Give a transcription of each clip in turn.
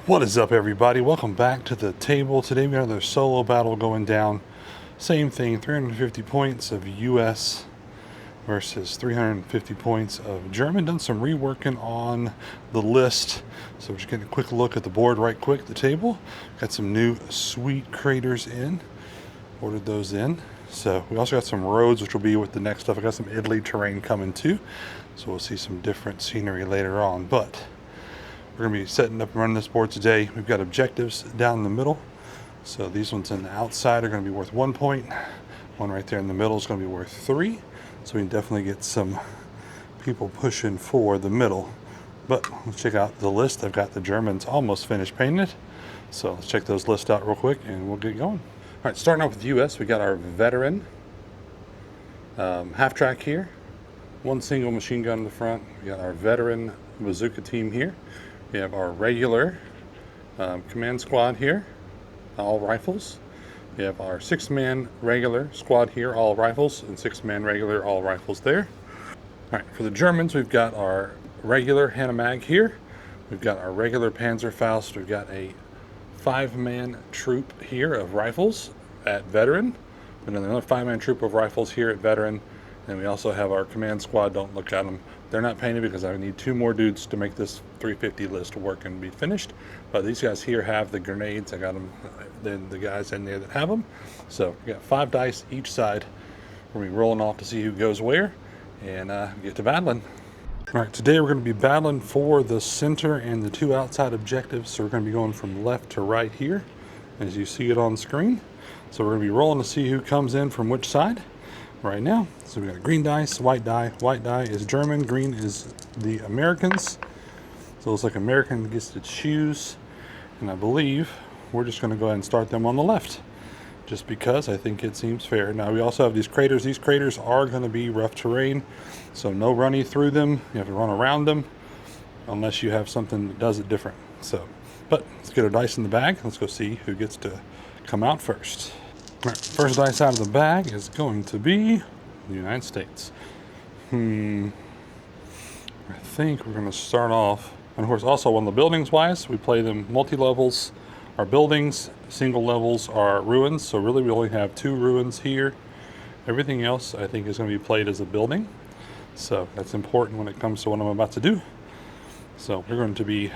What is up, everybody? Welcome back to the table. Today we have another solo battle going down. Same thing, 350 points of US versus 350 points of German. Done some reworking on the list. So we're just getting a quick look at the board right quick, the table. Got some new sweet craters in. Ordered those in. So we also got some roads, which will be with the next stuff. I got some Italy terrain coming too. So we'll see some different scenery later on. But we're going to be setting up and running this board today. We've got objectives down the middle. So these ones on the outside are going to be worth 1 point. One right there in the middle is going to be worth 3. So we can definitely get some people pushing for the middle. But let's check out the list. I've got the Germans almost finished painting it. So let's check those lists out real quick and we'll get going. All right, starting off with the US, we got our veteran half track here. One single machine gun in the front. We got our veteran bazooka team here. We have our regular command squad here, all rifles. We have our 6-man regular squad here, all rifles, and 6-man regular, all rifles there. All right, for the Germans, we've got our regular Hanomag here. We've got our regular Panzerfaust. We've got a 5-man troop here of rifles at veteran. And then another 5-man troop of rifles here at veteran. And we also have our command squad. Don't look at them. They're not painted because I need 2 more dudes to make this 350 list work and be finished. But these guys here have the grenades. I got them, then the guys in there that have them. So we got 5 dice each side. We're going to be rolling off to see who goes where and get to battling. All right, today we're going to be battling for the center and the 2 outside objectives. So we're going to be going from left to right here, as you see it on screen. So we're going to be rolling to see who comes in from which side right now. So we got green dice, white die. White die is German, green is the Americans. So it looks like American gets to choose. And I believe we're just going to go ahead and start them on the left, just because I think it seems fair. Now we also have these craters. These craters are going to be rough terrain, so no running through them. You have to run around them unless you have something that does it different. So, but let's get our dice in the bag. Let's go see who gets to come out first. All right, first dice out of the bag is going to be the United States. I think we're going to start off, and of course also on the buildings wise, we play them multi-levels. Our buildings, single levels are ruins, so really we only have 2 ruins here. Everything else I think is going to be played as a building. So that's important when it comes to what I'm about to do. So we're going to be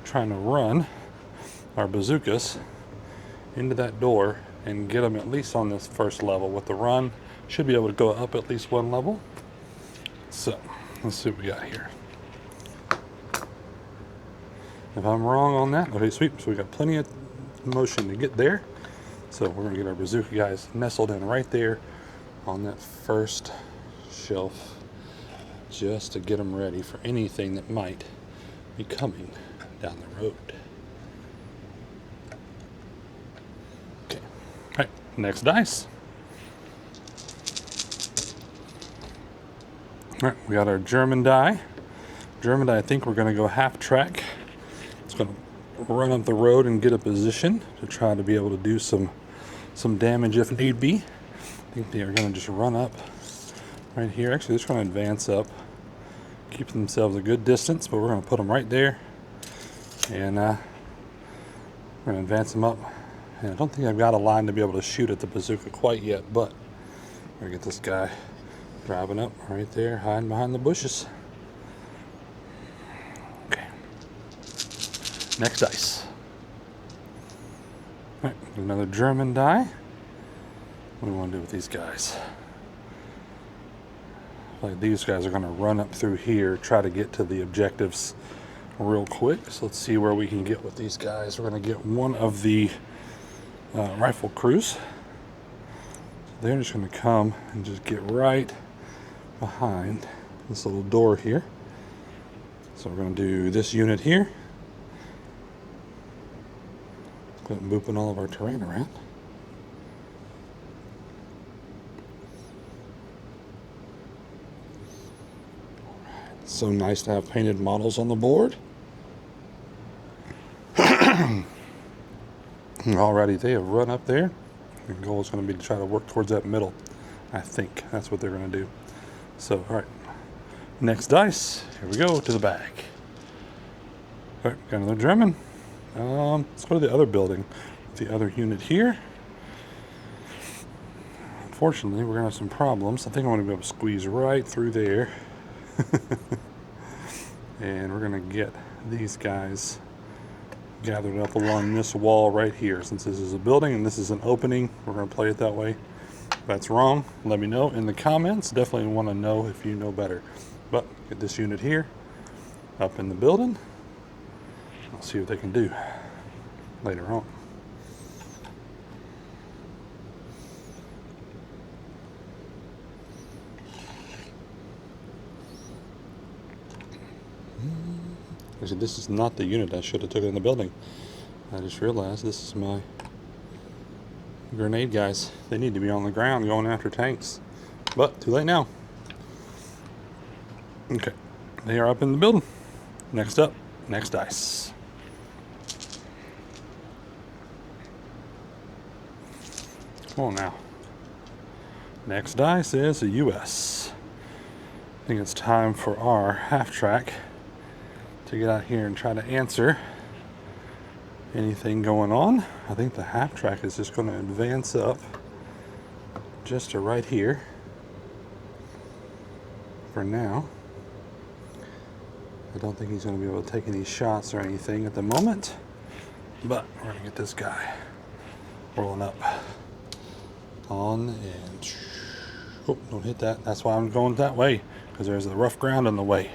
trying to run our bazookas into that door and get them at least on this first level. With the run, should be able to go up at least 1 level. So let's see what we got here. If I'm wrong on that, okay, sweet. So we got plenty of motion to get there. So we're gonna get our bazooka guys nestled in right there on that first shelf, just to get them ready for anything that might be coming down the road. Okay, all right, next dice. All right, we got our German die. German die, I think we're gonna go half track. It's gonna run up the road and get a position to try to be able to do some damage if need be. I think they are gonna just run up right here. Actually, they're just gonna advance up, keep themselves a good distance, but we're gonna put them right there. And we're gonna advance them up. And I don't think I've got a line to be able to shoot at the bazooka quite yet, but we're gonna get this guy driving up right there, hiding behind the bushes. Okay. Next dice. All right, another German die. What do we want to do with these guys? Like these guys are going to run up through here, try to get to the objectives real quick. So let's see where we can get with these guys. We're going to get one of the rifle crews. They're just going to come and just get right behind this little door here. So we're going to do this unit here. Quit booping all of our terrain around. Alright, so nice to have painted models on the board. Alrighty, they have run up there. The goal is going to be to try to work towards that middle. I think that's what they're going to do. So, all right, next dice. Here we go to the bag. All right, got another German. Let's go to the other building. The other unit here. Unfortunately, we're gonna have some problems. I think I'm gonna be able to squeeze right through there. And we're gonna get these guys gathered up along this wall right here. Since this is a building and this is an opening, we're gonna play it that way. If that's wrong, let me know in the comments. Definitely want to know if you know better. But get this unit here up in the building. I'll see what they can do later on. Actually, this is not the unit I should have took in the building. I just realized this is my grenade guys. They need to be on the ground going after tanks. But too late now. Okay, they are up in the building. Next up, next dice. Come on now. Next dice is a US. I think it's time for our half track to get out here and try to answer anything going on. I think the half track is just going to advance up just to right here for now. I don't think he's going to be able to take any shots or anything at the moment, but we're going to get this guy rolling up on and oh, don't hit that. That's why I'm going that way, because there's the rough ground in the way.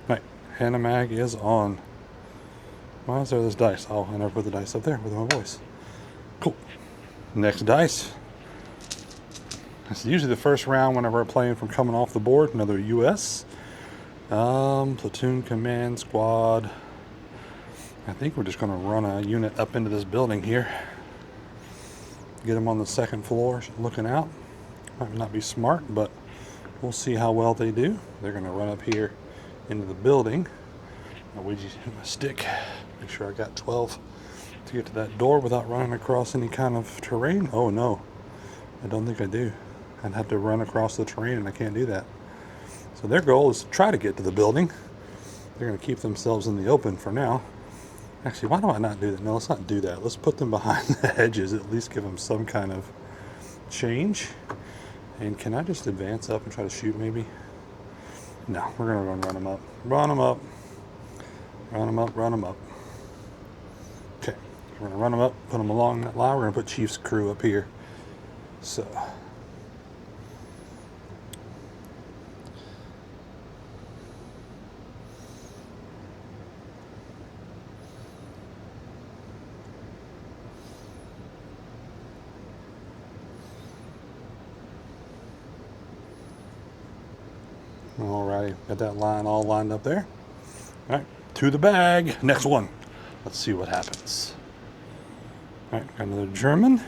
Right, Hannah Mag is on. Why is there this dice? Oh, I never put the dice up there with my voice. Cool. Next dice. It's usually the first round whenever we're playing from coming off the board. Another US. Platoon command squad. I think we're just going to run a unit up into this building here. Get them on the second floor looking out. Might not be smart, but we'll see how well they do. They're going to run up here into the building. My Ouija hit my stick. Make sure I got 12 to get to that door without running across any kind of terrain. Oh no, I don't think I do. I'd have to run across the terrain and I can't do that. So their goal is to try to get to the building. They're going to keep themselves in the open for now. Actually, why do I not do that? No, let's not do that. Let's put them behind the hedges, at least give them some kind of change. And can I just advance up and try to shoot maybe? No, we're going to run them up. Run them up. Run them up, run them up. Okay, we're going to run them up, put them along that line. We're going to put Chief's crew up here. So, alrighty, got that line all lined up there. All right, to the bag. Next one. Let's see what happens. All right, got another German.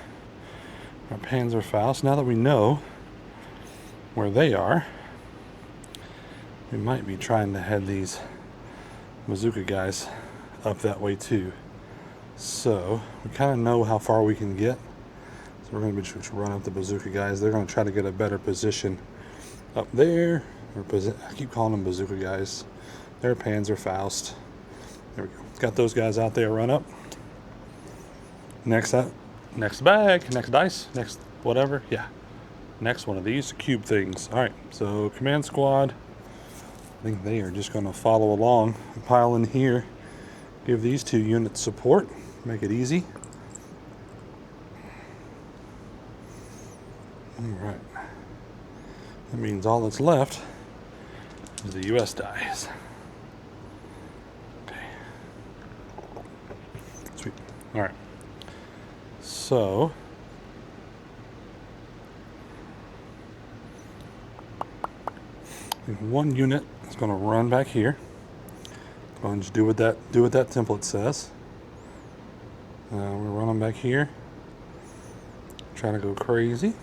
Our Panzerfaust. Now that we know where they are, we might be trying to head these bazooka guys up that way too. So we kind of know how far we can get. So we're going to be run up the bazooka guys. They're going to try to get a better position up there. I keep calling them bazooka guys. They're Panzerfaust. There we go. Got those guys out there. Run up. Next up. Next bag. Next dice. Next whatever. Yeah. Next one of these cube things. All right. So command squad. I think they are just going to follow along. Pile in here. Give these two units support. Make it easy. All right. That means all that's left is the US dies. Okay. Sweet. All right. So one unit is going to run back here. Go and just do what that template says. We're running back here. Trying to go crazy.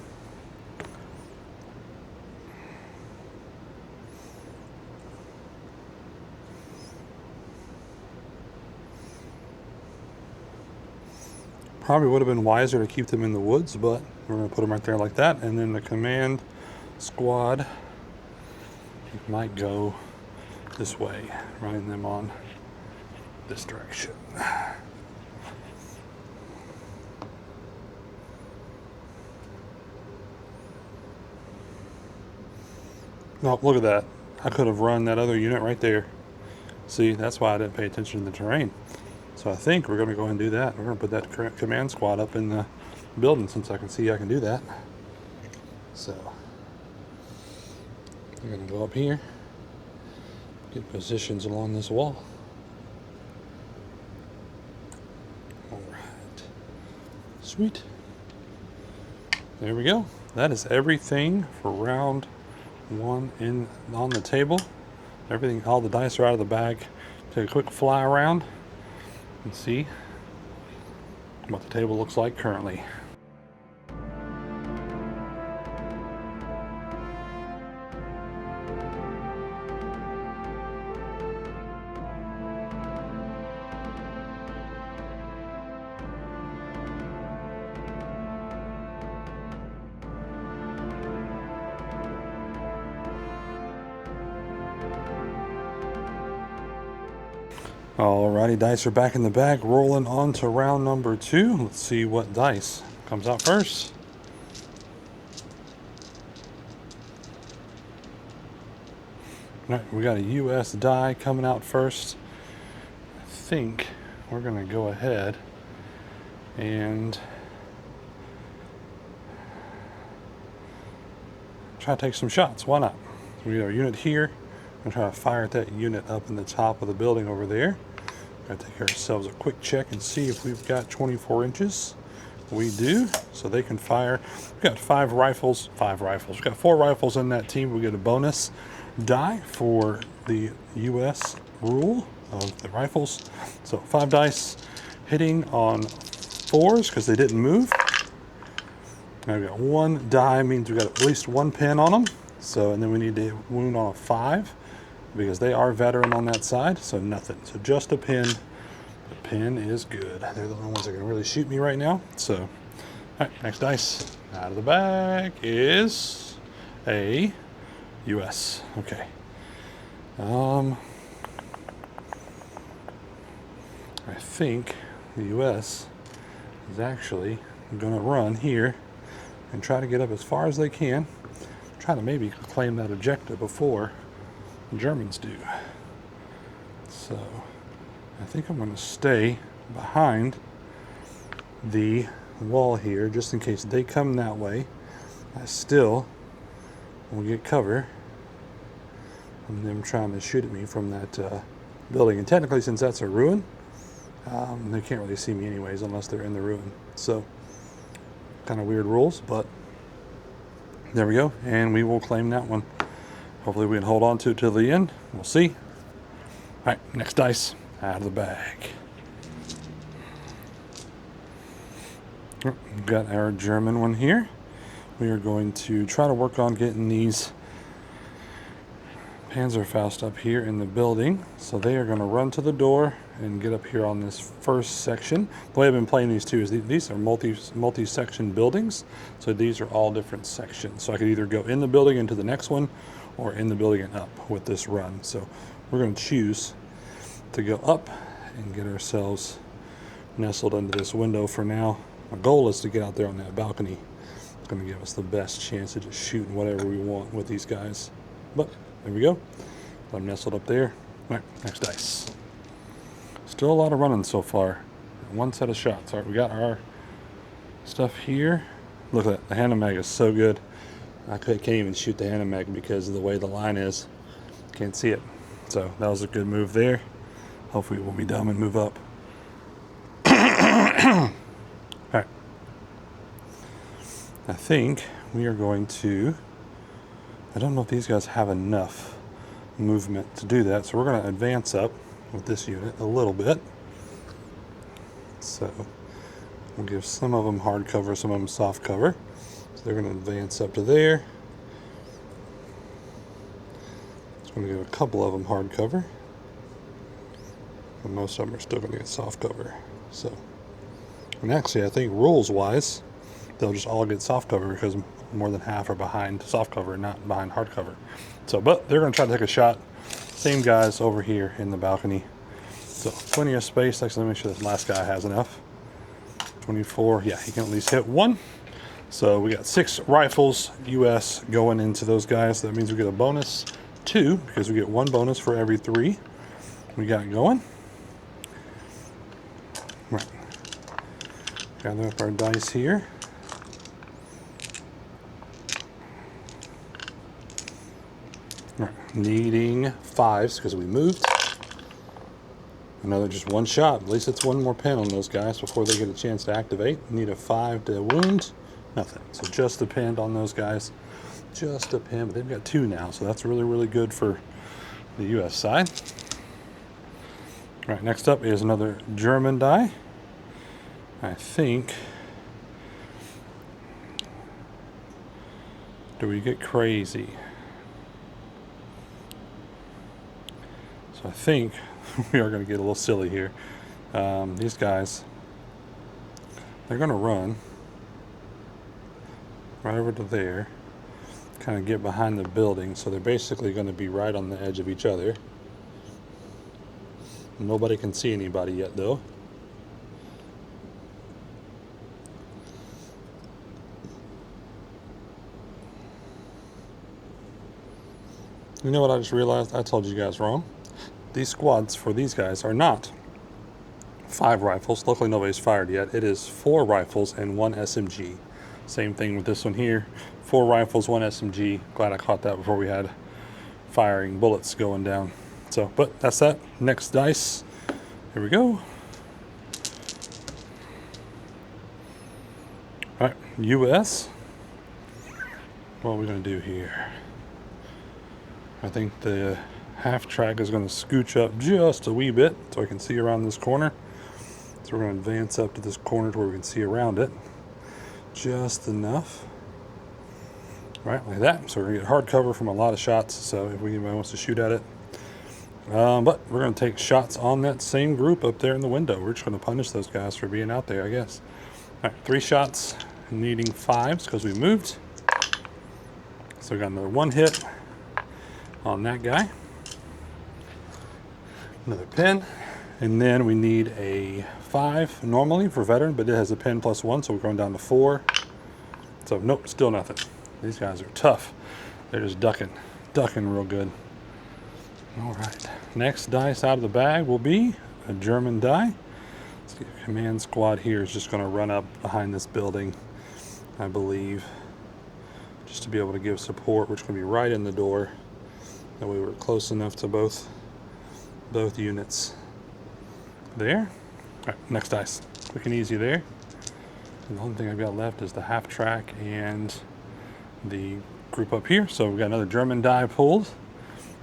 Probably would have been wiser to keep them in the woods, but we're going to put them right there like that. And then the command squad might go this way, running them on this direction. No, look at that. I could have run that other unit right there. See, that's why I didn't pay attention to the terrain. So I think we're going to go ahead and do that. We're going to put that command squad up in the building since I can see I can do that. So we're going to go up here, get positions along this wall. All right. Sweet. There we go. That is everything for round one on the table. Everything, all the dice are out of the bag. Take a quick fly around and see what the table looks like currently. Alrighty, dice are back in the bag, rolling on to round number 2. Let's see what dice comes out first. Alright, we got a US die coming out first. I think we're going to go ahead and try to take some shots. Why not? We got our unit here. I'm going to try to fire at that unit up in the top of the building over there. Got to take ourselves a quick check and see if we've got 24 inches. We do, so they can fire. We've got 5 rifles. We've got 4 rifles in that team. We get a bonus die for the US rule of the rifles. So 5 dice hitting on 4s because they didn't move. Now we got 1 die, means we got at least 1 pin on them. So, and then we need to wound on a 5 because they are veteran on that side. So nothing. So just a pin. The pin is good. They're the only ones that can really shoot me right now. So, all right, next dice out of the bag is a US. Okay. I think the US is actually going to run here and try to get up as far as they can. Try to maybe claim that objective before the Germans do. So I think I'm going to stay behind the wall here just in case they come that way. I still will get cover from them trying to shoot at me from that building. And technically, since that's a ruin, they can't really see me anyways unless they're in the ruin. So kind of weird rules, but there we go, and we will claim that one. Hopefully we can hold on to it till the end. We'll see. All right, next dice out of the bag. We've got our German one here. We are going to try to work on getting these Panzerfaust up here in the building. So they are going to run to the door and get up here on this first section. The way I've been playing these two is these are multi-section buildings. So these are all different sections. So I could either go in the building into the next one or in the building and up with this run. So we're going to choose to go up and get ourselves nestled under this window for now. My goal is to get out there on that balcony. It's going to give us the best chance of just shooting whatever we want with these guys. But there we go. I'm nestled up there. All right, next dice. Still a lot of running so far. 1 set of shots. All right, we got our stuff here. Look at that. The hand mag is so good. I can't even shoot the hand mag because of the way the line is. Can't see it. So that was a good move there. Hopefully we'll be dumb and move up. All right. I think we are going to... I don't know if these guys have enough movement to do that, so we're going to advance up with this unit a little bit. So we'll give some of them hard cover, some of them soft cover. So they're going to advance up to there. It's going to give a couple of them hard cover. And most of them are still going to get soft cover. So, and actually I think rules-wise, they'll just all get soft cover because more than half are behind soft cover, not behind hard cover. So, but they're going to try to take a shot. Same guys over here in the balcony. So, plenty of space. Actually, let me make sure this last guy has enough. 24. Yeah, he can at least hit one. So we got 6 rifles US going into those guys. That means we get a bonus 2 because we get 1 bonus for every 3 we got going. Right. Gather up our dice here. Right. Needing 5s because we moved. Another just 1 shot. At least it's 1 more pin on those guys before they get a chance to activate. Need a 5 to wound. Nothing. So just a pin on those guys. Just a pin, but they've got 2 now, so that's really, really good for the US side. All right, next up is another German die. I think. Do we get crazy? So I think we are going to get a little silly here. These guys, they're going to run right over to there, kind of get behind the building, so they're basically going to be right on the edge of each other. Nobody can see anybody yet, though. You know what I just realized? I told you guys wrong. These squads for these guys are not 5 rifles. Luckily nobody's fired yet. It is 4 rifles and 1 SMG. Same thing with this one here. 4 rifles, 1 SMG. Glad I caught that before we had firing bullets going down. So, but that's that. Next dice. Here we go. All right, US. What are we going to do here? I think the half track is going to scooch up just a wee bit so I can see around this corner. So we're going to advance up to this corner to where we can see around it. Just enough. Right, like that. So we're going to get hard cover from a lot of shots, so if anybody wants to shoot at it. But we're going to take shots on that same group up there in the window. We're just going to punish those guys for being out there, I guess. All right, 3 shots, needing 5s because we moved. So we got another 1 hit on that guy. Another pin. And then we need a 5 normally for veteran, but it has a pin plus 1, so we're going down to 4. So nope, still nothing. These guys are tough. They're just ducking real good. All right, next dice out of the bag will be a German die. The command squad here is just going to run up behind this building, I believe, just to be able to give support. We're just going to be right in the door. That way we're close enough to both units there. All right, next dice. Quick and easy there. And the only thing I've got left is the half track and the group up here. So we've got another German die pulled.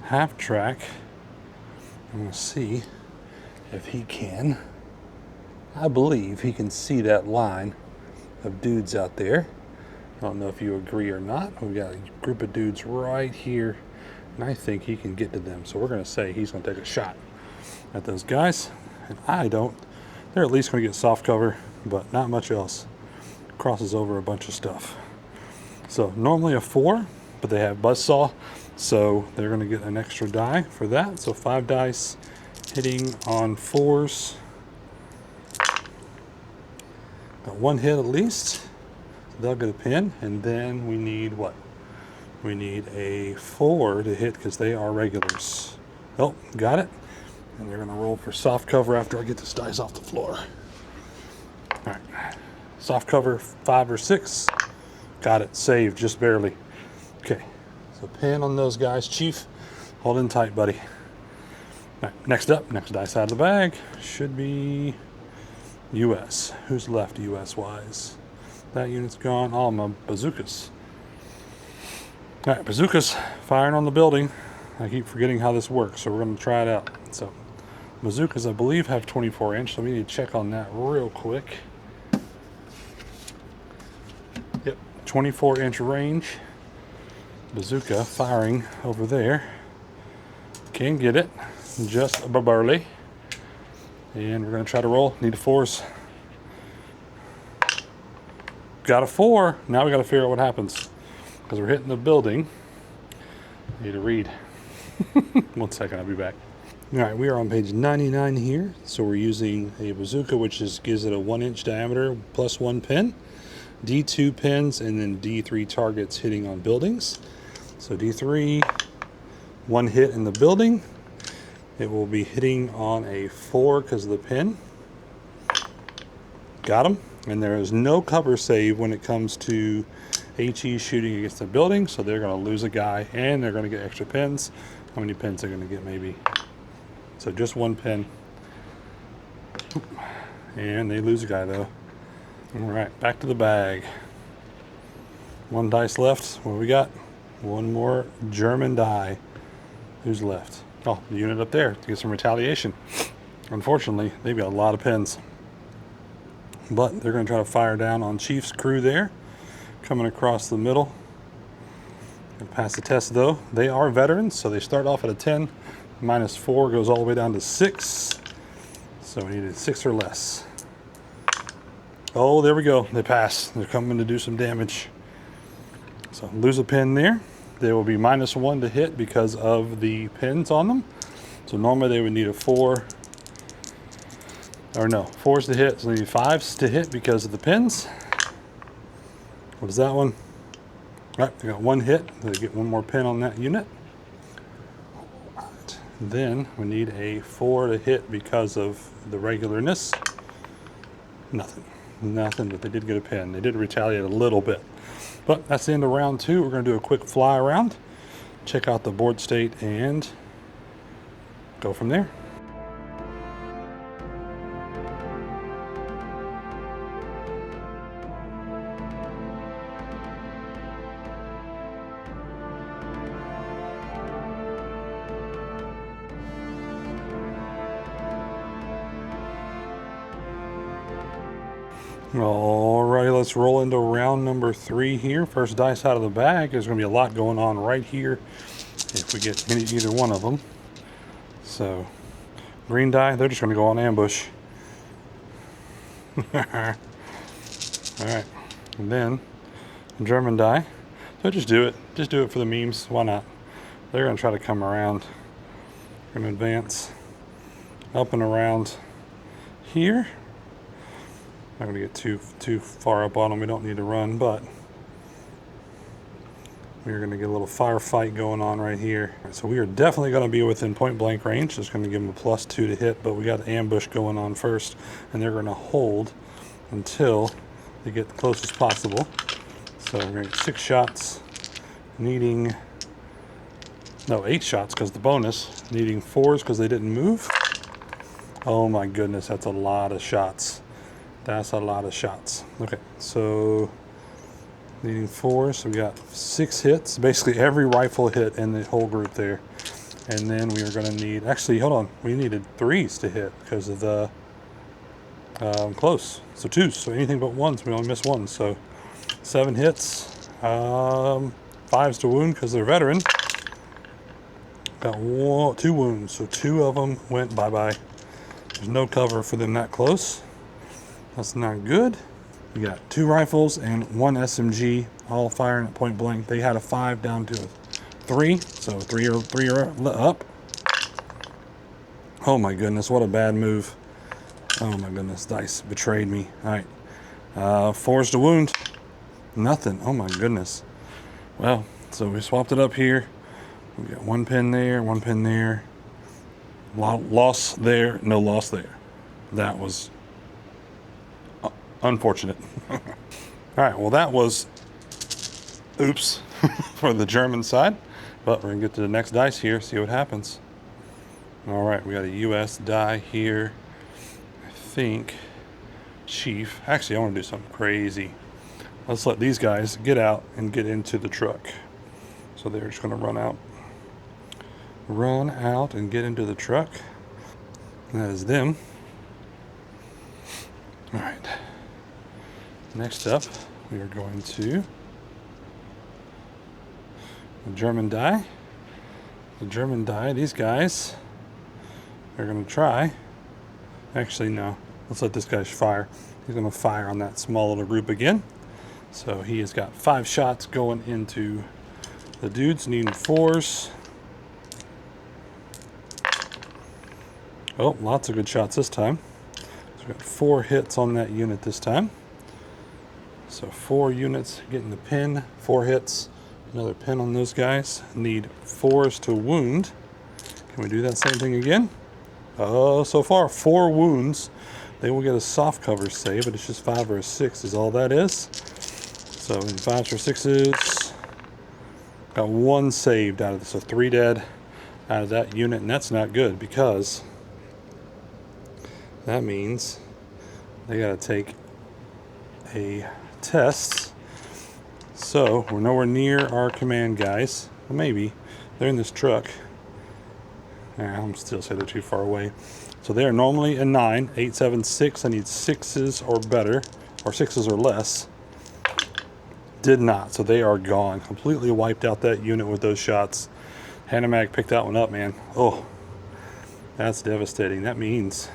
Half track. I'm going to see if he can. I believe he can see that line of dudes out there. I don't know if you agree or not. We've got a group of dudes right here, and I think he can get to them. So we're going to say he's going to take a shot at those guys. And I don't. They're at least going to get soft cover, but not much else. Crosses over a bunch of stuff. So normally a 4, but they have buzzsaw, so they're going to get an extra die for that. So 5 dice hitting on 4s. Got 1 hit at least. They'll get a pin, and then we need what? We need a 4 to hit because they are regulars. Oh, got it. And they're going to roll for soft cover after I get this dice off the floor. All right. Soft cover 5 or 6. Got it. Saved just barely. Okay. So pin on those guys. Chief, hold in tight, buddy. All right. Next up, next dice out of the bag should be US. Who's left US-wise? That unit's gone. All my bazookas. All right, bazookas firing on the building. I keep forgetting how this works, so we're going to try it out. So bazookas, I believe, have 24 inch, so we need to check on that real quick. Yep, 24 inch range. Bazooka firing over there. Can get it, just barely. And we're going to try to roll. Need a 4s. Got a 4. Now we got to figure out what happens because we're hitting the building. Need to read. 1 second, I'll be back. All right, we are on page 99 here. So we're using a bazooka, which gives it a 1 inch diameter plus 1 pin. D2 pins and then D3 targets hitting on buildings. So D3, one hit in the building. It will be hitting on a 4 because of the pin. Got him. And there is no cover save when it comes to HE shooting against the building, so they're going to lose a guy and they're going to get extra pins. How many pins they're going to get, maybe? So just one pin. And they lose a guy, though. All right, back to the bag. One dice left. What do we got? One more German die. Who's left? Oh, the unit up there to get some retaliation. Unfortunately, they've got a lot of pins. But they're going to try to fire down on Chief's crew there. Coming across the middle. Gonna pass the test, though. They are veterans, so they start off at a 10. -4 goes all the way down to 6. So we needed 6 or less. Oh, there we go. They pass. They're coming to do some damage. So lose a pin there. They will be -1 to hit because of the pins on them. So normally they would need a 4. Or no, 4s to hit. So they need 5s to hit because of the pins. What is that one? All right, they got 1 hit. They get 1 more pin on that unit. Right. Then we need a 4 to hit because of the regularness. Nothing. Nothing, but they did get a pin. They did retaliate a little bit. But that's the end of round 2. We're going to do a quick fly around, check out the board state, and go from there. Alrighty, let's roll into round number 3 here. First dice out of the bag. There's going to be a lot going on right here if we get either one of them. So, green die, they're just going to go on ambush. Alright, and then German die. So just do it. Just do it for the memes. Why not? They're going to try to come around. We're going to advance up and around here. Not going to get too far up on them. We don't need to run, but we're going to get a little firefight going on right here. Right, so we are definitely going to be within point blank range. Just going to give them a +2 to hit, but we got an ambush going on first, and they're going to hold until they get the closest possible. So we're going to get 6 shots, needing 8 shots because the bonus, needing 4s because they didn't move. Oh my goodness, that's a lot of shots. That's a lot of shots. Okay, so needing 4, so we got 6 hits. Basically every rifle hit in the whole group there. And then we are going to need, actually, hold on, we needed 3s to hit because of the close. So 2s, so anything but 1s, we only missed 1. So 7 hits, 5s to wound because they're veteran. Got 2 wounds, so 2 of them went bye-bye. There's no cover for them that close. That's not good. We got 2 rifles and 1 SMG, all firing at point blank. They had a 5 down to a 3, so 3 are up. Oh my goodness, what a bad move. Oh my goodness, dice betrayed me. All right, 4s to wound. Nothing. Oh my goodness. Well, so we swapped it up here. We got 1 pin there, 1 pin there. Loss there, no loss there. That was unfortunate. All right, well that was oops for the German side, but we're gonna get to the next dice here, see what happens. All right, we got a US die here. I think Chief, actually I want to do something crazy. Let's let these guys get out and get into the truck. So they're just gonna run out and get into the truck. And that is them. All right. Next up, we are going to the German die. The German die, these guys are going to try. Actually, no. Let's let this guy fire. He's going to fire on that small little group again. So he has got 5 shots going into the dudes, needing 4s. Oh, lots of good shots this time. So we got 4 hits on that unit this time. So 4 units getting the pin, 4 hits, another pin on those guys. Need 4s to wound. Can we do that same thing again? Oh, so far 4 wounds. They will get a soft cover save, but it's just 5 or a 6 is all that is. So in 5s or 6s, got 1 saved out of this, so 3 dead out of that unit, and that's not good because that means they got to take a test. So we're nowhere near our command guys. Well, maybe they're in this truck. I'm still say they're too far away. So they are normally a 9, 8, 7, 6. I need 6s or better, or 6s or less. Did not, so they are gone. Completely wiped out that unit with those shots. Hanomag picked that one up, man. Oh, that's devastating. That means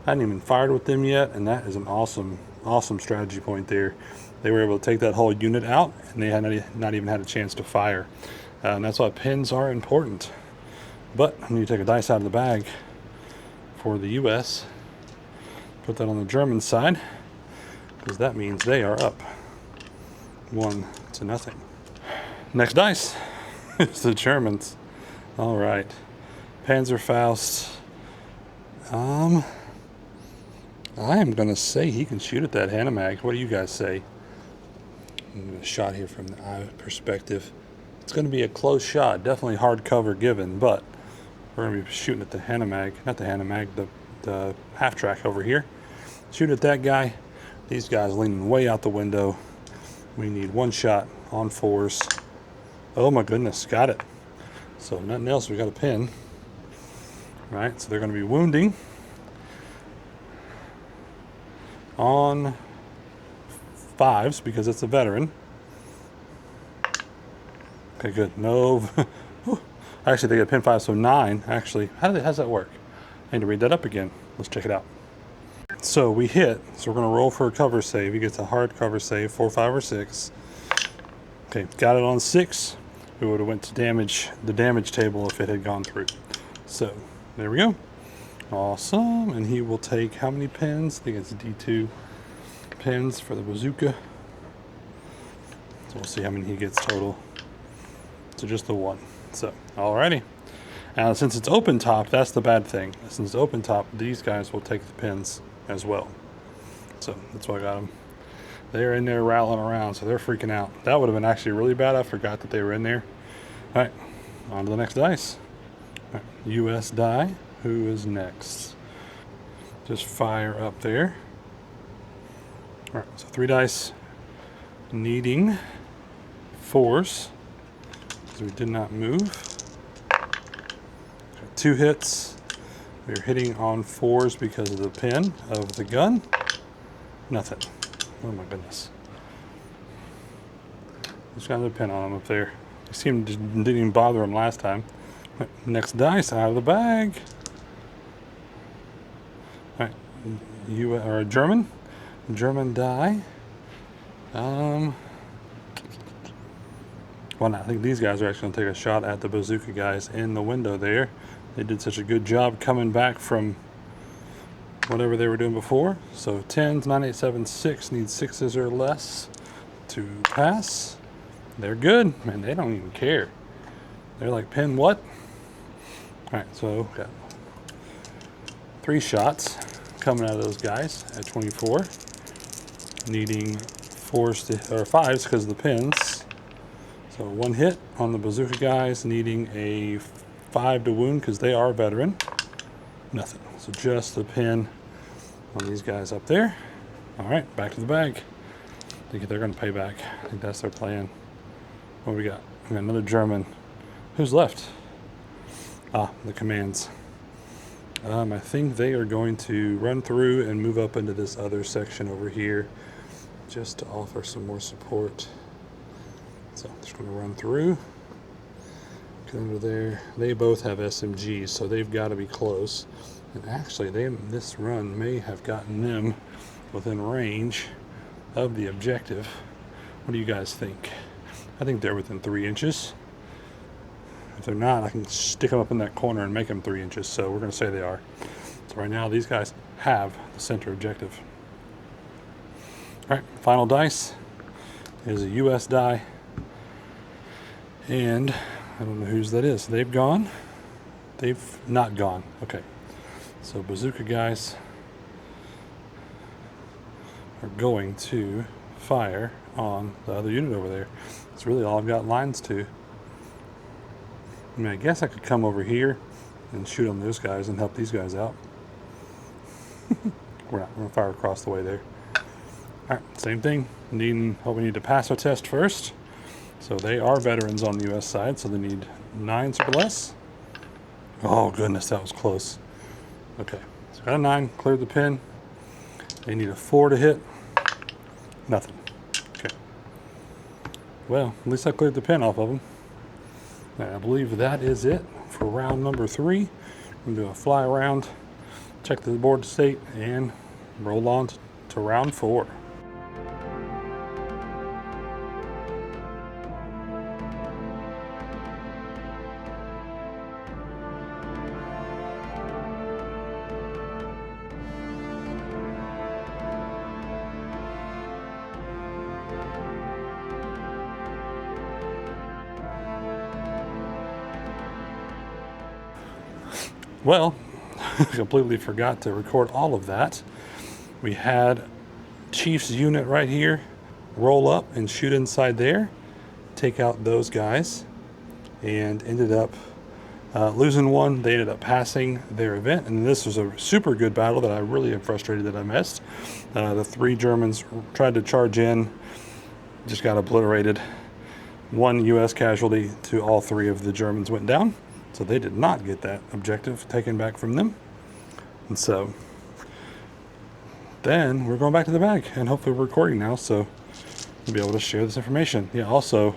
I hadn't even fired with them yet, and that is an awesome strategy point there. They were able to take that whole unit out, and they had not even had a chance to fire. And that's why pins are important. But I need to take a dice out of the bag for the U.S. Put that on the German side, because that means they are up 1-0. Next dice is the Germans. All right, Panzerfaust. I am going to say he can shoot at that Hanomag. What do you guys say? I'm going to shot here from the eye perspective. It's going to be a close shot. Definitely hard cover given, but we're going to be shooting at the Hanomag. Not the Hanomag, the half-track over here. Shoot at that guy. These guys leaning way out the window. We need 1 shot on 4s. Oh my goodness, got it. So nothing else, we got a pin. All right, so they're going to be wounding on 5s because it's a veteran. Okay, good. No. Actually, they get pin 5, so 9. Actually, how's that work? I need to read that up again. Let's check it out. So we hit. So we're going to roll for a cover save. He gets a hard cover save, 4, 5, or 6. Okay, got it on 6. We would have went to the damage table if it had gone through. So there we go. Awesome. And he will take how many pins? I think it's D2 pins for the bazooka. So we'll see how many he gets total. So just the 1. So, alrighty. Now, since it's open top, that's the bad thing. Since it's open top, these guys will take the pins as well. So that's why I got them. They're in there rattling around, so they're freaking out. That would have been actually really bad. I forgot that they were in there. All right, on to the next dice. All right, U.S. die. Who is next? Just fire up there. All right, so 3 dice. Needing 4s. Because we did not move. 2 hits. We're hitting on 4s because of the pin of the gun. Nothing. Oh my goodness. Just got a pin on him up there. It seemed didn't even bother him last time. Next dice out of the bag. All right, German die. Well, I think these guys are actually going to take a shot at the bazooka guys in the window there. They did such a good job coming back from whatever they were doing before. So 10s, 9, 8, 7, 6 need 6s or less to pass. They're good. Man, they don't even care. They're like, pin what? All right, so got 3 shots coming out of those guys at 24. Needing 4s or 5s because of the pins. So 1 hit on the bazooka guys, needing a 5 to wound because they are veteran. Nothing. So just the pin on these guys up there. All right, back to the bag. I think they're going to pay back. I think that's their plan. What do we got? We got another German. Who's left? Ah, the commands. I think they are going to run through and move up into this other section over here just to offer some more support. So I'm just going to run through. Get under there. They both have SMGs, so they've got to be close. And actually, this run may have gotten them within range of the objective. What do you guys think? I think they're within 3 inches. If they're not, I can stick them up in that corner and make them 3 inches. So we're going to say they are. So right now, these guys have the center objective. All right, final dice is a US die. And I don't know whose that is. They've gone. They've not gone. Okay. So bazooka guys are going to fire on the other unit over there. That's really all I've got lines to. I mean, I guess I could come over here and shoot on those guys and help these guys out. We're not going to fire across the way there. All right, same thing. We need to pass a test first. So they are veterans on the US side, so they need 9s or less. Oh goodness, that was close. Okay, so got a 9, cleared the pin. They need a 4 to hit. Nothing. Okay. Well, at least I cleared the pin off of them. And I believe that is it for round number 3. We're going to do a fly around, check the board state, and roll on to round 4. Well, I completely forgot to record all of that. We had Chief's unit right here roll up and shoot inside there, take out those guys, and ended up losing one. They ended up passing their event, and this was a super good battle that I really am frustrated that I missed. The 3 Germans tried to charge in, just got obliterated. 1 US casualty to all 3 of the Germans went down. So they did not get that objective taken back from them. And so then we're going back to the bag, and hopefully we're recording now, so we'll be able to share this information. Yeah, also,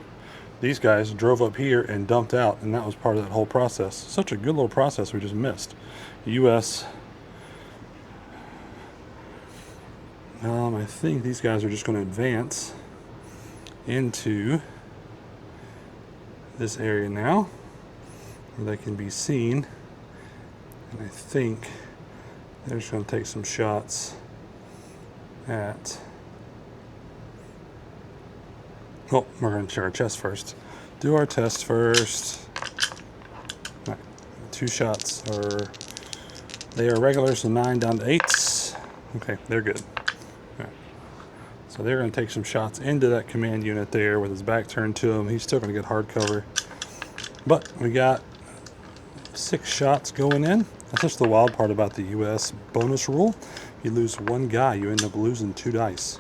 these guys drove up here and dumped out, and that was part of that whole process. Such a good little process we just missed. US. I think these guys are just going to advance into this area now, where they can be seen, and I think they're just going to take some shots at. Oh, we're going to check our chest first. Do our test first. All right, 2 shots are. They are regular, so 9 down to 8s. Okay, they're good. All right. So they're going to take some shots into that command unit there with his back turned to him. He's still going to get hard cover, but we got 6 shots going in. That's just the wild part about the US bonus rule. If you lose 1 guy, you end up losing 2 dice.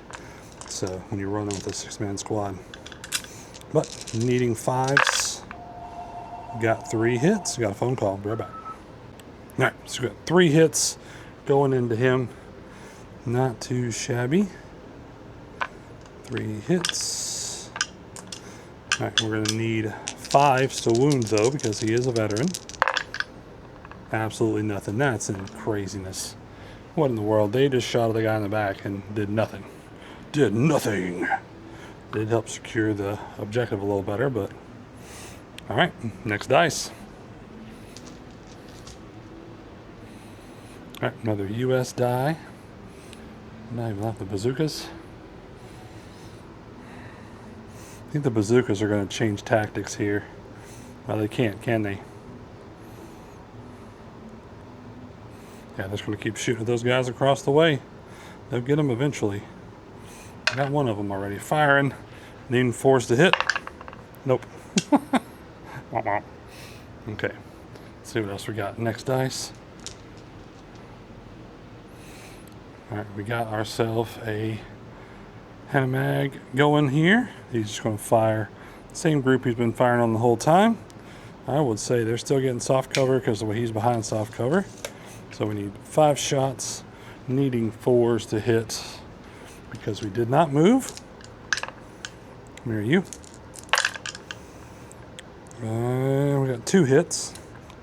So when you're running with a 6-man squad. But needing 5s. Got 3 hits. Got a phone call. Be right back. Alright, so we got 3 hits going into him. Not too shabby. 3 hits. Alright, we're going to need 5s to wound though, because he is a veteran. Absolutely nothing. That's in craziness. What in the world? They just shot the guy in the back and did nothing. Did nothing. Did help secure the objective a little better, but all right, next dice. All right, another US die. Not even left the bazookas. I think the bazookas are going to change tactics here. Well, they can't, can they? Yeah, they're just going to keep shooting at those guys across the way. They'll get them eventually. I got one of them already firing. Needing 4s to hit. Nope. Okay. Let's see what else we got. Next dice. Alright, we got ourselves a Hanamag going here. He's just going to fire the same group he's been firing on the whole time. I would say they're still getting soft cover because the way he's behind soft cover. So we need 5 shots, needing 4s to hit because we did not move. Come here, you. We got 2 hits.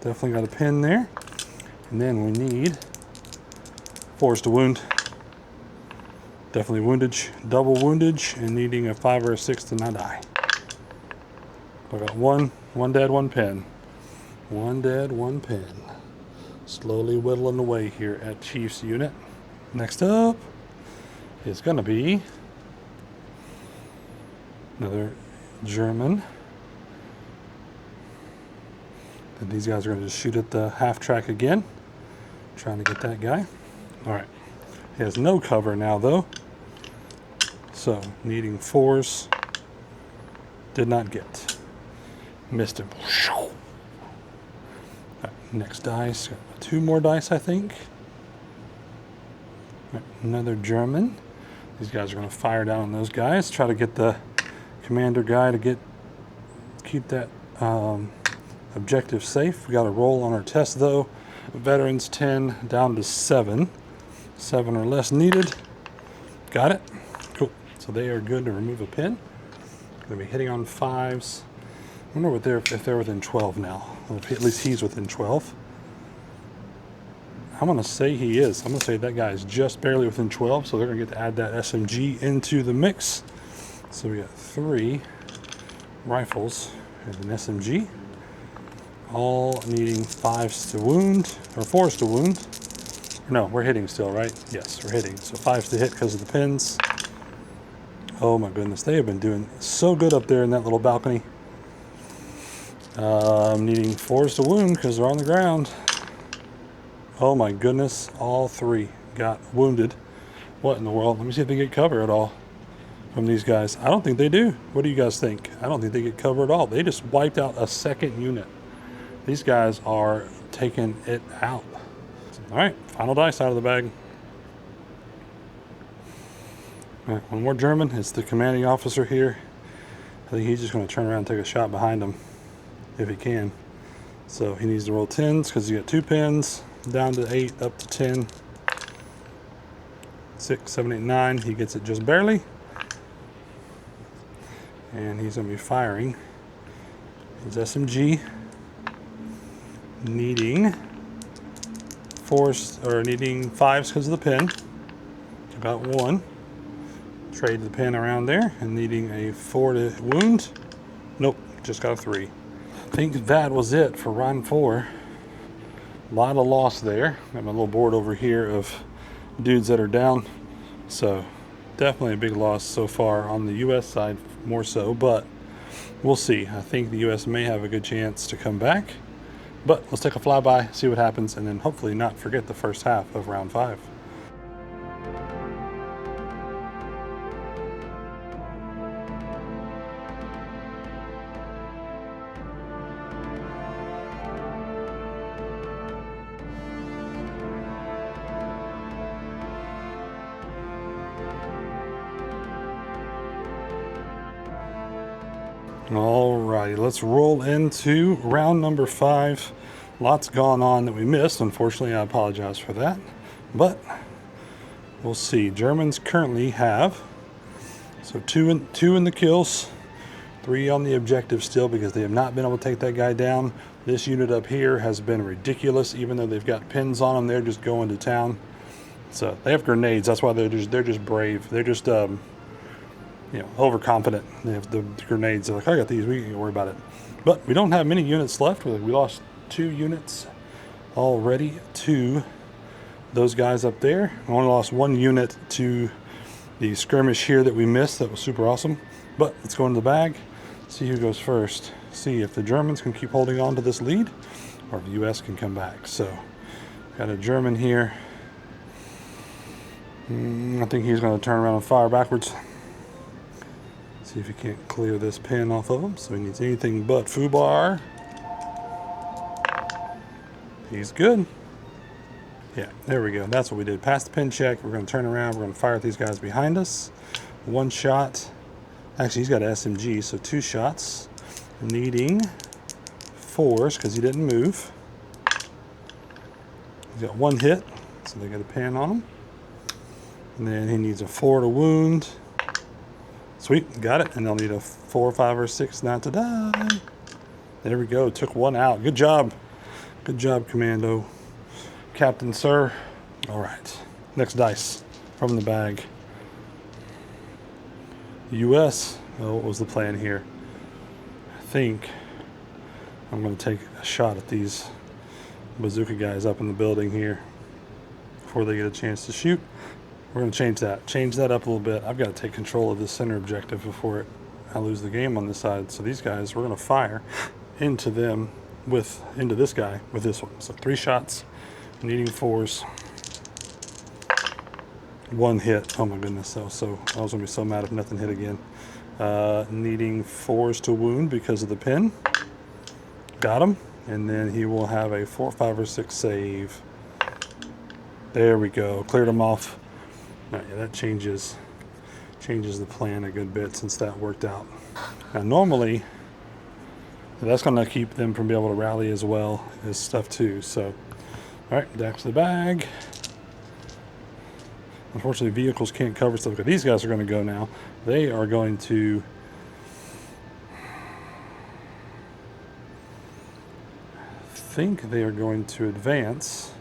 Definitely got a pin there. And then we need 4s to wound. Definitely woundage, double woundage, and needing a 5 or a 6 to not die. I got one dead, 1 pin. 1 dead, 1 pin. Slowly whittling away here at Chief's unit. Next up is going to be Another German. And these guys are going to just shoot at the half track again. Trying to get that guy. All right. He has no cover now, though. So, needing 4s. Did not get. Missed him. All right, next dice. Got 2 more dice, I think. All right, another German. These guys are going to fire down on those guys. Try to get the commander guy to keep that objective safe. We got a roll on our test, though. Veterans 10 down to 7. 7 or less needed. Got it. Cool. So they are good to remove a pin. Going to be hitting on 5s. I wonder if they're within 12 now. Or at least he's within 12. I'm going to say he is. I'm going to say that guy is just barely within 12, so they're going to get to add that SMG into the mix. So we got 3 rifles and an SMG. All needing 5s to wound, or 4s to wound. No, we're hitting still, right? Yes, we're hitting. So 5s to hit because of the pins. Oh my goodness, they have been doing so good up there in that little balcony. Needing 4s to wound because they're on the ground. Oh my goodness, all 3 got wounded. What in the world? Let me see if they get cover at all from these guys. I don't think they do. What do you guys think? I don't think they get cover at all. They just wiped out a second unit. These guys are taking it out. All right, final dice out of the bag. All right, one more German. It's the commanding officer here. I think he's just going to turn around and take a shot behind him if he can. So he needs to roll 10s because he's got 2 pins. Down to 8, up to 10. 6, 7, 8, 9. He gets it just barely. And he's going to be firing his SMG. Needing 4s, or needing 5s because of the pin. Got 1. Trade the pin around there. And needing a 4 to wound. Nope, just got a 3. I think that was it for round 4. A lot of loss there. Got my little board over here of dudes that are down. So definitely a big loss so far on the U.S. side, more so. But we'll see. I think the U.S. may have a good chance to come back. But let's take a flyby, see what happens, and then hopefully not forget the first half of round 5. Alrighty, let's roll into round number 5. Lots gone on that we missed. Unfortunately, I apologize for that. But we'll see. Germans currently have two in the kills, 3 on the objective still because they have not been able to take that guy down. This unit up here has been ridiculous. Even though they've got pins on them, they're just going to town. So they have grenades. That's why they're just brave. They're just overconfident. They have the grenades. They're like, I got these. We can't worry about it. But we don't have many units left. We lost 2 units already to those guys up there. I only lost 1 unit to the skirmish here that we missed. That was super awesome. But let's go into the bag, see who goes first. See if the Germans can keep holding on to this lead or if the U.S. can come back. So got a German here. I think he's going to turn around and fire backwards. See if he can't clear this pin off of him. So he needs anything but foobar. He's good. Yeah, there we go. That's what we did. Pass the pin check. We're going to turn around. We're going to fire at these guys behind us. 1 shot. Actually, he's got an SMG, so 2 shots. Needing 4s because he didn't move. He's got 1 hit, so they got a pin on him. And then he needs a 4 to wound. Sweet, got it. And they'll need a 4, 5, or 6 not to die. There we go. Took 1 out. Good job. Good job, Commando. Captain, sir. All right. Next dice from the bag. U.S. Oh, what was the plan here? I think I'm going to take a shot at these bazooka guys up in the building here before they get a chance to shoot. We're going to change that up a little bit. I've got to take control of the center objective before it I lose the game on this side. So these guys, we're going to fire into them into this guy with this one. So 3 shots, needing 4s. 1 hit. Oh my goodness. So I was going to be so mad if nothing hit again. Needing 4s to wound because of the pin. Got him. And then he will have a 4, 5, or 6 save. There we go. Cleared him off. All right, yeah, that changes the plan a good bit since that worked out. Now normally that's going to keep them from being able to rally as well as stuff too. So, all right, back to the bag. Unfortunately, vehicles can't cover stuff. These guys are going to go now. They are going to advance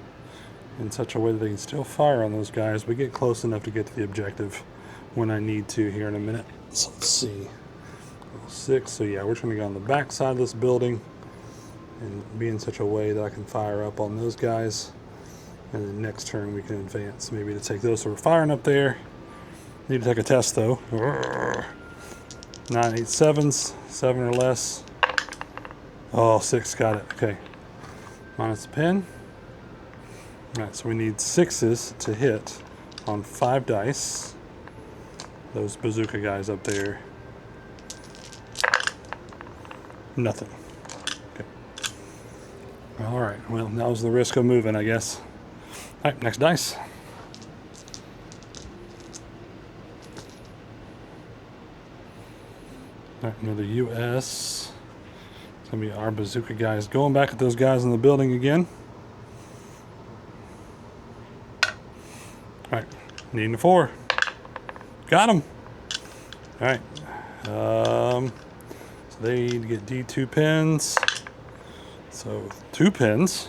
in such a way that they can still fire on those guys, but get close enough to get to the objective when I need to here in a minute. So let's see. 6. So yeah, we're trying to get on the back side of this building and be in such a way that I can fire up on those guys. And then next turn we can advance, maybe to take those. So we're firing up there. Need to take a test though. 9, 8, 7s, 7 or less. Oh, 6, got it. Okay. Minus the pin. All right, so we need 6s to hit on 5 dice. Those bazooka guys up there. Nothing. Okay. All right, well, that was the risk of moving, I guess. All right, next dice. All right, another US. It's gonna be our bazooka guys. Going back at those guys in the building again. All right, needing a 4. Got him. All right. So they need to get D2 pins. So 2 pins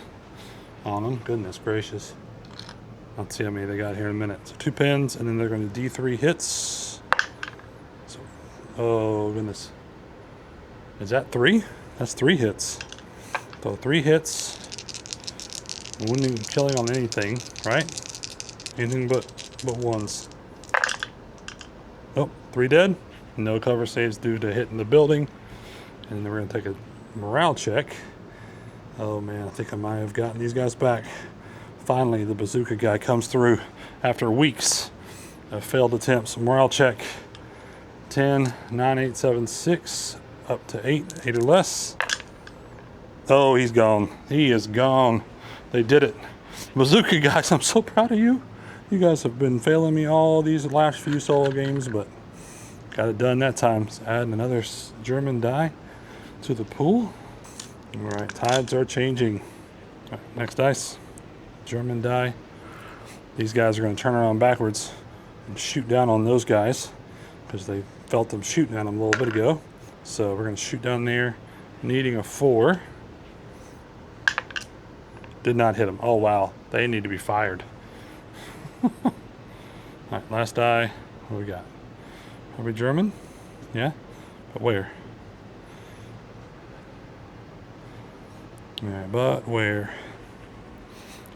on them. Goodness gracious. I'll see how many they got here in a minute. So 2 pins, and then they're going to D3 hits. So, oh goodness. Is that 3? That's 3 hits. So 3 hits. Wounding, killing on anything, right? Anything but ones. Oh, 3 dead. No cover saves due to hitting the building. And then we're going to take a morale check. Oh man, I think I might have gotten these guys back. Finally, the bazooka guy comes through after weeks of failed attempts. Morale check. 10, 9, 8, 7, 6, up to 8 or less. Oh, he's gone. He is gone. They did it. Bazooka guys, I'm so proud of you. You guys have been failing me all these last few solo games, but got it done that time. So add another German die to the pool. All right, tides are changing. All right, next dice. German die. These guys are going to turn around backwards and shoot down on those guys because they felt them shooting at them a little bit ago. So we're going to shoot down there, needing a 4. Did not hit them. Oh wow, they need to be fired. All right, last die. What do we got? Are we German? Yeah, but where? All right, but where?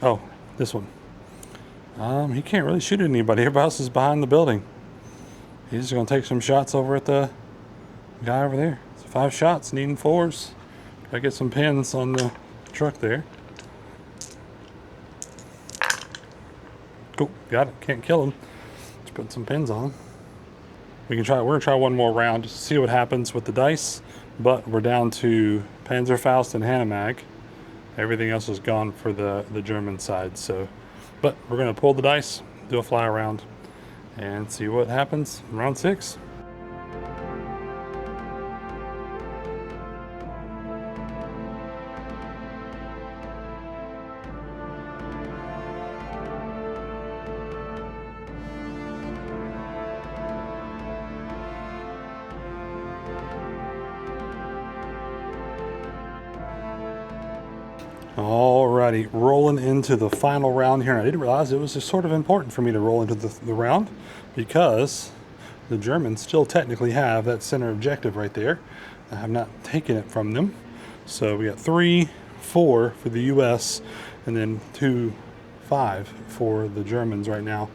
Oh, this one. He can't really shoot at anybody. Everybody else is behind the building. He's just gonna take some shots over at the guy over there. So 5 shots, needing 4s. Gotta get some pins on the truck there. Cool, got it. Can't kill him. Just put some pins on him. We're gonna try one more round just to see what happens with the dice. But we're down to Panzerfaust and Hanomag. Everything else is gone for the German side. So, but we're gonna pull the dice, do a fly around, and see what happens in round 6. Alrighty, rolling into the final round here. And I didn't realize it was just sort of important for me to roll into the round because the Germans still technically have that center objective right there. I have not taken it from them. So we got 3, 4 for the US and then 2, 5 for the Germans right now.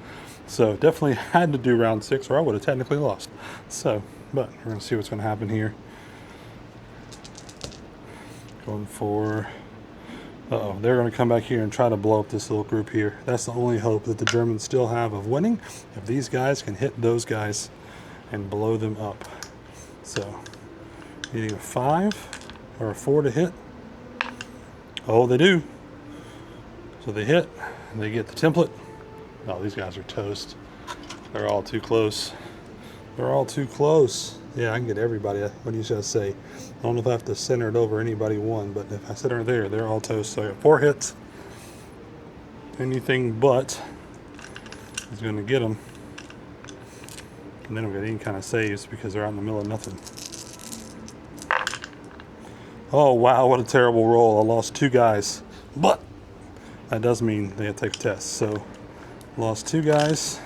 So definitely had to do round 6 or I would have technically lost. So, but we're going to see what's going to happen here. Going for... Uh-oh, they're going to come back here and try to blow up this little group here. That's the only hope that the Germans still have of winning, if these guys can hit those guys and blow them up. So, needing a 5 or a 4 to hit. Oh, they do. So they hit, and they get the template. Oh, these guys are toast. They're all too close. They're all too close. Yeah, I can get everybody. What do you guys say? I don't know if I have to center it over anybody one, but if I center it there, they're all toast. So I got 4 hits. Anything but is going to get them. And then we got any kind of saves because they're out in the middle of nothing. Oh, wow, what a terrible roll. I lost 2 guys. But that does mean they have to take a test. So, lost 2 guys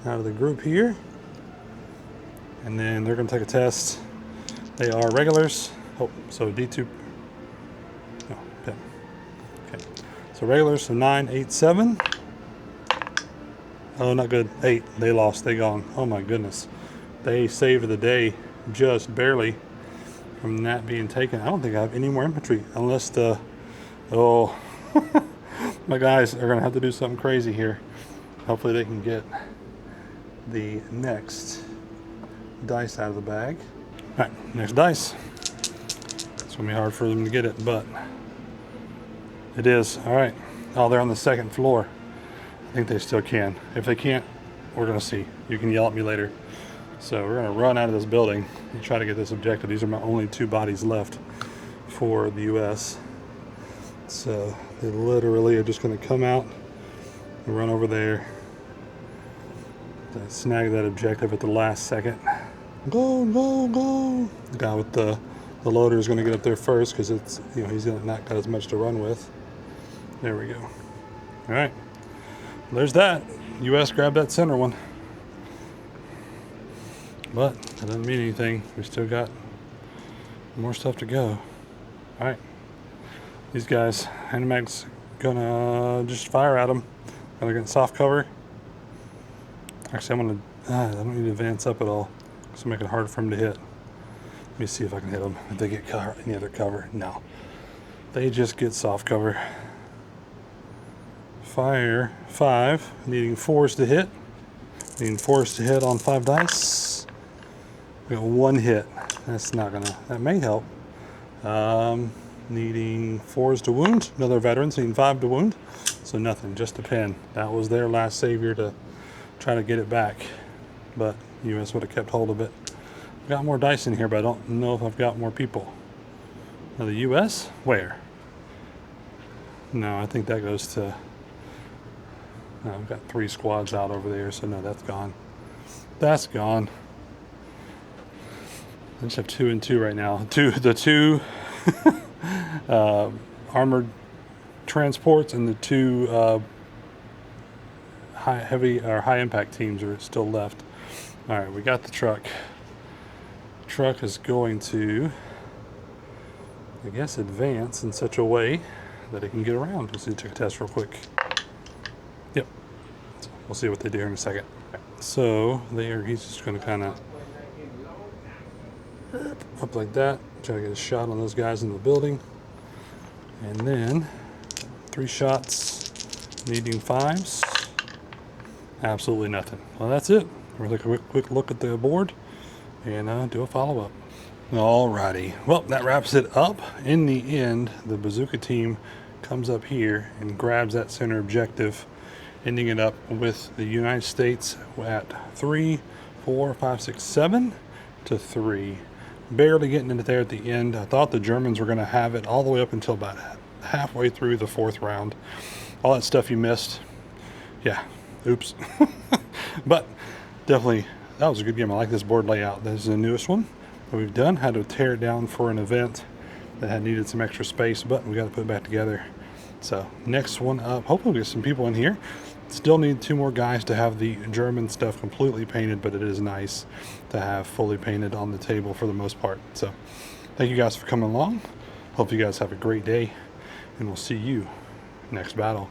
out of the group here. And then they're going to take a test. They are regulars. Oh, so D2. No, pen. Okay. So regulars, so 9, 8, 7. Oh, not good. 8. They lost. They gone. Oh, my goodness. They saved the day just barely from that being taken. I don't think I have any more infantry unless the... Oh, my guys are going to have to do something crazy here. Hopefully they can get the next dice out of the bag. All right, next dice. It's going to be hard for them to get it, but it is. All right. Oh, they're on the 2nd floor. I think they still can. If they can't, we're going to see. You can yell at me later. So we're going to run out of this building and try to get this objective. These are my only 2 bodies left for the U.S. So they literally are just going to come out and run over there. Snag that objective at the last second. Go, go, go. The guy with the loader is going to get up there first because it's, you know, he's not got as much to run with. There we go. All right. There's that. U.S. grabbed that center one. But that doesn't mean anything. We still got more stuff to go. All right. These guys, Animag's gonna just fire at them. Gonna get soft cover. Actually, I'm gonna. I don't need to advance up at all. So make it hard for them to hit. Let me see if I can hit them. If they get cover, any other cover? No. They just get soft cover. Fire 5, needing 4s to hit. Needing 4s to hit on 5 dice. We got 1 hit. That's not gonna. That may help. Needing 4s to wound. Another veteran needing 5 to wound. So nothing, just a pin. That was their last savior to try to get it back. But U.S. would have kept hold of it. I've got more dice in here, but I don't know if I've got more people. Now the U.S. Where? No, I think that goes to. No, I've got 3 squads out over there, so no, that's gone. That's gone. I just have 2 and 2 right now. The two armored transports and the 2 high impact teams are still left. All right, we got the truck. The truck is going to, I guess, advance in such a way that it can get around. Let's take a test real quick. Yep. So we'll see what they do here in a second. So he's just going to kind of up like that, try to get a shot on those guys in the building, and then 3 shots, needing 5s. Absolutely nothing. Well, that's it. We'll take a quick look at the board and do a follow-up. Alrighty. Well, that wraps it up. In the end, the bazooka team comes up here and grabs that center objective, ending it up with the United States at 3, 4, 5, 6, 7 to 3. Barely getting into there at the end. I thought the Germans were going to have it all the way up until about halfway through the 4th round. All that stuff you missed. Yeah. Oops. But definitely, that was a good game. I like this board layout. This is the newest one that we've done. Had to tear it down for an event that had needed some extra space, but we got to put it back together. So next one up, hopefully we'll get some people in here. Still need 2 more guys to have the German stuff completely painted, but it is nice to have fully painted on the table for the most part. So thank you guys for coming along. Hope you guys have a great day, and we'll see you next battle.